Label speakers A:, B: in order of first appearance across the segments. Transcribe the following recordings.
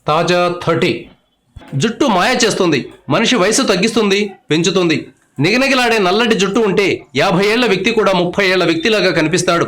A: తాజా 30 జుట్టు మాయ చేస్తుంది, మనిషి వయసు తగ్గిస్తుంది, పెంచుతుంది. నిగనిగలాడే నల్లటి జుట్టు ఉంటే 50 ఏళ్ల వ్యక్తి కూడా 30 ఏళ్ల వ్యక్తిలాగా కనిపిస్తాడు.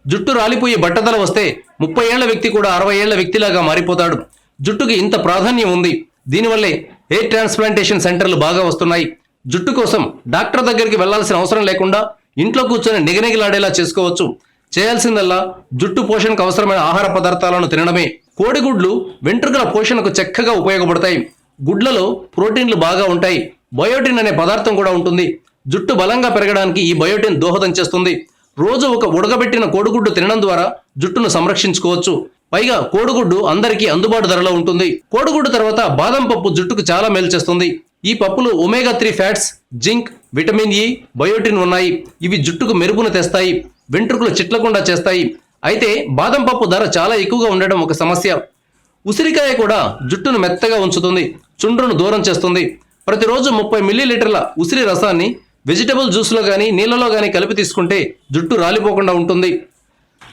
A: జుట్టు రాలిపోయి బట్టతల వస్తే 30 ఏళ్ల వ్యక్తి కూడా 60 ఏళ్ల వ్యక్తిలాగా మారిపోతాడు. జుట్టుకి ఇంత ప్రాధాన్యం ఉంది. దీనివల్లే హెయిర్ ట్రాన్స్ప్లాంటేషన్ సెంటర్లు బాగా వస్తున్నాయి. జుట్టు కోసం డాక్టర్ దగ్గరికి వెళ్లాల్సిన అవసరం లేకుండా ఇంట్లో కూర్చొని నిగనిగలాడేలా చేసుకోవచ్చు. చేయాల్సిందల్లా జుట్టు పోషణకు అవసరమైన ఆహార పదార్థాలను తినడమే. కోడిగుడ్లు వెంట్రుకల పోషణకు చక్కగా ఉపయోగపడతాయి. గుడ్లలో ప్రోటీన్లు బాగా ఉంటాయి. బయోటిన్ అనే పదార్థం కూడా ఉంటుంది. జుట్టు బలంగా పెరగడానికి ఈ బయోటిన్ దోహదం చేస్తుంది. రోజు ఒక ఉడకబెట్టిన కోడిగుడ్డు తినడం ద్వారా జుట్టును సంరక్షించుకోవచ్చు. పైగా కోడిగుడ్డు అందరికీ అందుబాటు ధరలో ఉంటుంది. కోడిగుడ్డు తర్వాత బాదం పప్పు జుట్టుకు చాలా మేలు చేస్తుంది. ఈ పప్పులు omega 3 fats, zinc, vitamin E, biotin ఉన్నాయి. ఇవి జుట్టుకు మెరుగును తెస్తాయి, వెంట్రుకలు చిట్లకుండా చేస్తాయి. అయితే బాదం పప్పు ధర చాలా ఎక్కువగా ఉండడం ఒక సమస్య. ఉసిరికాయ కూడా జుట్టును మెత్తగా ఉంచుతుంది, చుండ్రును దూరం చేస్తుంది. ప్రతిరోజు 30 మిల్లీలీటర్ల ఉసిరి రసాన్ని వెజిటబుల్ జ్యూస్లో కానీ నీళ్ళలో కానీ కలిపి తీసుకుంటే జుట్టు రాలిపోకుండా ఉంటుంది.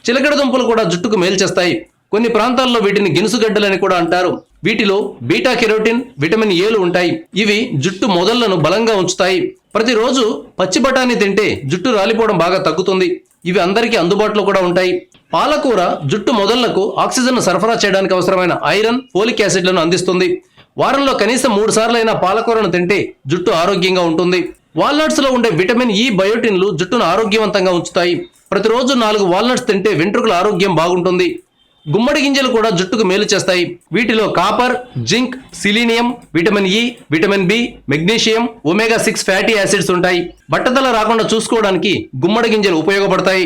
A: చిలకడ దుంపలు కూడా జుట్టుకు మేలు చేస్తాయి. కొన్ని ప్రాంతాల్లో వీటిని గినుసుగడ్డలని కూడా అంటారు. వీటిలో బీటా కెరోటిన్, విటమిన్ ఏలు ఉంటాయి. ఇవి జుట్టు మొదళ్లను బలంగా ఉంచుతాయి. ప్రతిరోజు పచ్చి బఠానీ తింటే జుట్టు రాలిపోవడం బాగా తగ్గుతుంది. ఇవి అందరికీ అందుబాటులో కూడా ఉంటాయి. పాలకూర జుట్టు మొదళ్లకు ఆక్సిజన్ను సరఫరా చేయడానికి అవసరమైన ఐరన్, ఫోలిక్ యాసిడ్లను అందిస్తుంది. వారంలో కనీసం 3 సార్లైనా పాలకూరను తింటే జుట్టు ఆరోగ్యంగా ఉంటుంది. వాల్నట్స్ లో ఉండే విటమిన్ ఇ, బయోటిన్లు జుట్టును ఆరోగ్యవంతంగా ఉంచుతాయి. ప్రతిరోజు 4 వాల్నట్స్ తింటే వెంట్రుకల ఆరోగ్యం బాగుంటుంది. గుమ్మడి గింజలు కూడా జుట్టుకు మేలు చేస్తాయి. వీటిలో copper, zinc, selenium, vitamin E, vitamin B, magnesium, omega 6 fatty acids ఉంటాయి. బట్టతల రాకుండా చూసుకోవడానికి గుమ్మడి గింజలు ఉపయోగపడతాయి.